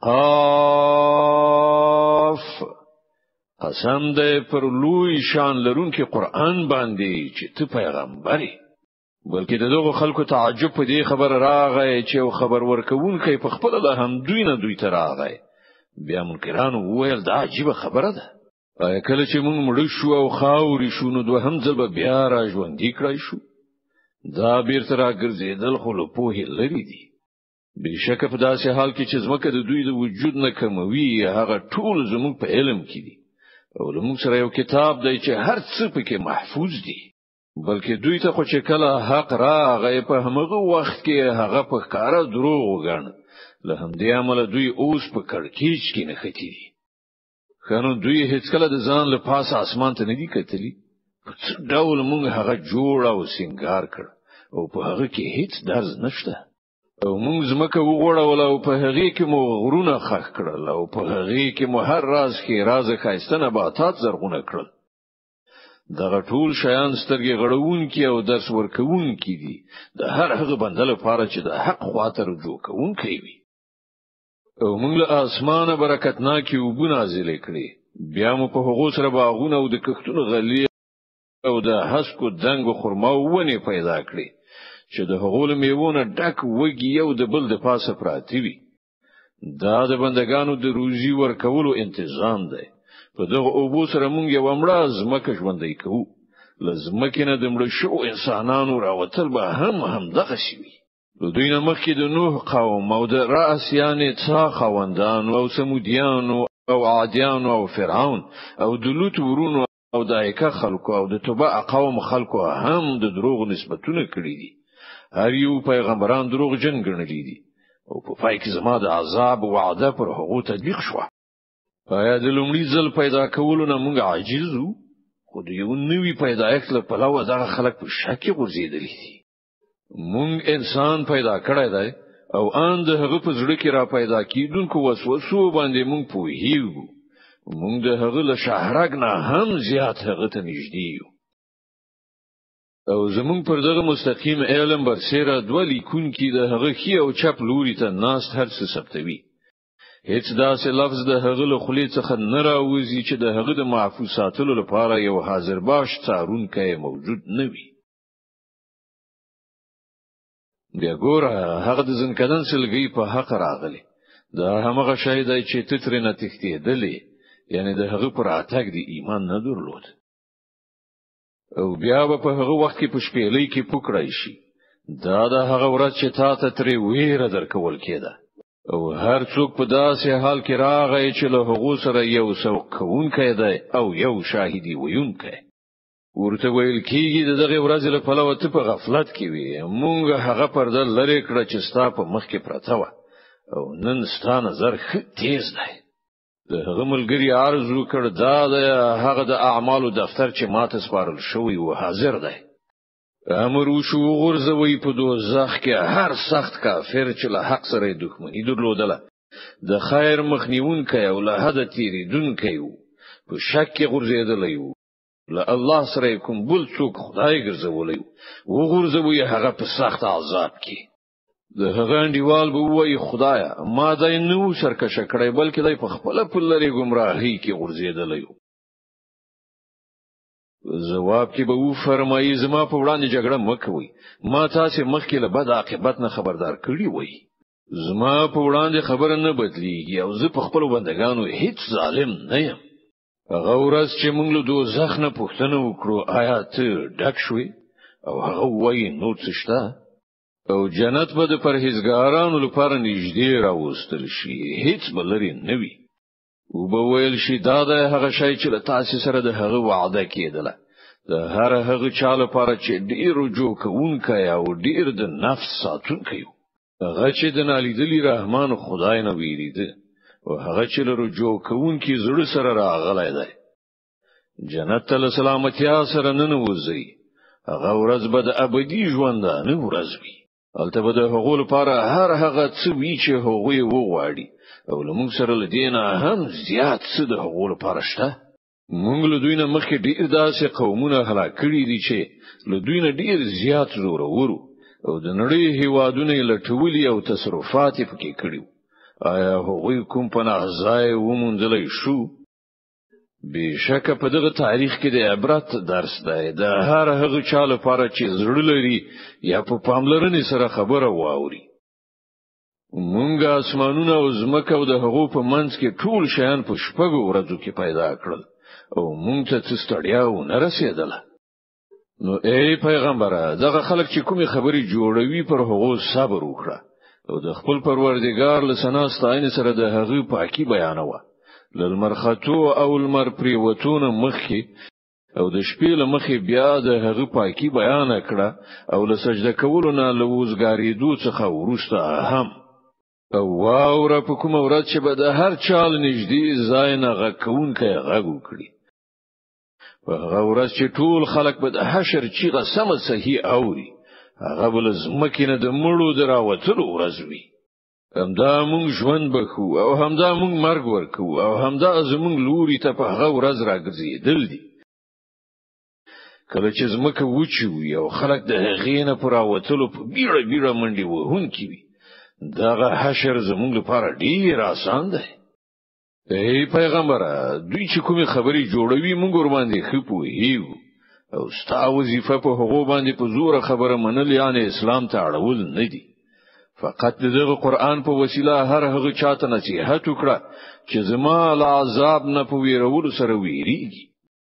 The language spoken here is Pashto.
قاف قسم دې پر لوی شان لرونکي قرآن باندې چې ته پیغمبري بلکې دغه خلکو تعجب په دې خبر راغی چې خبر ورکوونکی په خپل له هم دوی نه دوی ته راغی بیا منکرانو وویل دا عجیبه خبره ده کله چې موږ مړ شو او خاورې شو نو دوهم ځل به بیا را ژوندې کړای شو دا بیرته راګرځېدل خو له پوهې لري دي بشکه په داسې حال کې چې زمکه د دوی د وجود نه کموي هغه ټول زموږ په علم کې دي او موږ سره یو کتاب دی چې هر څه پکې محفوظ دي بلکې دوی ته خو چې کله حق راغی په همغه وخت کې هغه په کار دروغ وګڼ له همدې عمله دوی اوس په کړکېچ کې نه ختي دي خنو دوی هیڅ کله د ځان له پاسه اسمان ته نه دي کتلي په څه ډول موږ هغه جوړ او سنگار کړ او په هغه کې هیڅ درز نشته او موږ زمکه وغوړول او په هغه کې مو غرونه خخ کړل او په هغه کې مو هر راز کې راز خایستنه باتات زرغونه کړل دغه ټول شیان سترګې غړون کی او درس ورکون کی دي د هر هغه بنده لپاره چې د حق خواته رجوع کوون کوي او موږ له اسمانه برکتناکي وبو نازل کړي بیا مو په هغو سره باغونه او د کښتونو غلي او د حسکو دنګ خرما ونه پیدا کړي چې د هغو میوونه ډک وږي یو د بل د پاسه پراتی وي دا د بندگانو د روزي ورکولو تنظیم دی په دغه اوبو سره مونږ یو امړه زمکه ژوندۍ کوو لزمکه نه د مړ شو انسانانو راوتل به هم دغه شي نو دوی نه مخکې د نوح قوم او د راسیانې څا خوندان او سمودیانو او عادیانو او فرعون او د لوط ورونو او د ایکا خلکو او د تبع قوم خلکو هم د دروغ نسبتونه کړی دي هر یو پیغمبران دروغ جن ګڼلي دي او په پای کې زما د عذاب وعده پر هغه تطبیق شو آیا د لومړي ځل پیدا کولو نه موږ عاجز وو خو د یو نوي پیدایښت له پلوه دغه خلک په شک کې ورزيدلي دي موږ انسان پیدا کړی دی او ان د هغه په زړه کې را پیدا کیدونکو وسوسو باندې موږ پوهیږو موږ د هغه له شهرګ نه هم زیات هغه ته نږدې یو او زمون پر دغه مستقیم علم برسره دوه لیکون کې د هغه خي او چپ لوري ته ناس هر څه ثبتوي هیڅ داسې لفظ د هغه له خلی څخه نه راوځي چې د هغه د محفوظ ساتلو لپاره یو حاضر باش څارونکی موجود نه وي بیا ګوره هغه د ځنکدن سلګي په حق راغلی دا هغه شی دی چې تترنه تختیدلې یعنی د هغه پر اتاک دی ایمان نه درلود او بیا په هغه وخت کې په شپېلې کې پکړای شي دا د هغه ورځ چې تا ته ترې ویره درکول کېده او هر څوک په داسې حال کې راغی چې له هغه سره یو سوق کوونکی دی او یو شاهدی ویونکی ورته ویل کېږي دغه ورځ له پلوه ته په غفلت کې وي مونږ هغه پرده لری کړ چې ستا په مخ کې پراته و او نن ستا نظر ښه تیز دی د هغه ملګری ارزو کړ دا د هغه د اعمالو دفتر چې ماته سپارل شوی و حاضر دی امر وشو غرزوي په دوزخ کې هر سخت کافر چې له حق سره دښمنی درلودله د خیر مخنیونکی او له حد تیریدونکی و په شک کې غرزیدلی و له الله سره کوم بل څوک خدای ګرځولې و غرزوي هغه په سخت عذاب کې د هغه انډیوال به وای خدایا ما دای نو سرکشه کړی بلکې دای په خپل په لری گمراهی کې غرزیدلی جواب کې به و فرمایي زما په وړاندې جګړه مکوئ ما تاسو مخکې له بد عاقبت نه خبردار کړی وای زما په وړاندې خبره نه بدلیږي او زه په خپل بندگانو هیڅ ظالم نه یم هغه ورځ چې موږ له دوزخ نه پوښتنه وکړو آیا ته ډک شوې او هغه وایي نو څه شته او جنت به د پرهیزګارانو لپاره نږدې راوستل شي هیڅ بلري نه وي او به ویل شي دا د هغه شی چې له تاسو سره د هغه وعده کېدله د هر هغه چا لپاره چې ډیر رجوع کوونکی او ډیر د نفس ساتونکی هغه چې د نالیدلی رحمان خدای نه ویریده او هغه چې له رجوع کوونکی زړه سره راغلی دی جنت ته سلامتیا سره ننوځي هغه ورځ به د ابدي ژوند نه ورځ وي البته به د هغو لپاره هر هغه څه وی چې هغه وغواړي او موږ سره لدينا هم زیات څه د هغو لپاره شته موږ له دوی نه مخکې ډیر داسې قومونه هلاک کړي دي چې له دوی نه ډیر زیات زورورو او د نړۍ هیوادونه لټولي او تصرفات پکې کړي آیا هغوی کوم پناه ځای وموندلی شو؟ بشکه په دغه تاریخ کې د عبرت درس دی د هر هغه چا لپاره چې زړه لري یا په پاملرنې سره خبره واوري. مونږ اسمانونه او زمکه او د هغو په منځ کې ټول شیان په شپږو ورځو کې پیدا کړل او مونږ ته څه ستړیا ونه رسیدله. نو ای پیغمبره دغه خلک چې کومې خبرې جوړوي پر هغو صبر وکړه او د خپل پروردګار له ثنا ستاینې سره د هغه پاکي بیانوه. للمرختو او المر پریوتون مخی او د شپې له مخې بیا د هغه پاکي بیان کړه او له سجده کولو نه لوزګاریدو څخه ورسته هم او واوره په کوم ورځ چې به د هر چال نږدې ځای نه غکونکې غږ وکړي. په هغه ورځ چې ټول خلک به د حشر چیغه سم صحیح اوري هغه بل زمکینه د مړو دراوتلو ورځ وي. همدا مونږ ژوند بخو او همدا مونږ مرګ ورکو او همدا زمونږ لوري ته په هغه ورځ راګرځیدل دي. کله چې زمکه وچوي او خلک د هغې نه پر راوتلو په بیړه بیړه منډي وهونکي وي دغه حشر زمونږ لپاره ډیر آسان دی. ای پیغمبره دوی چې کومې خبرې جوړوي مونږ ور باندې خپوهیو او ستا وظیفه په هغو باندې په زور خبره منل یعنی اسلام ته اړول نه دي. فقط دغه قرآن په وسیله هر هغه چاته نصیحت وکړه چې زما له عذاب نه په ویرولو سره ویریږي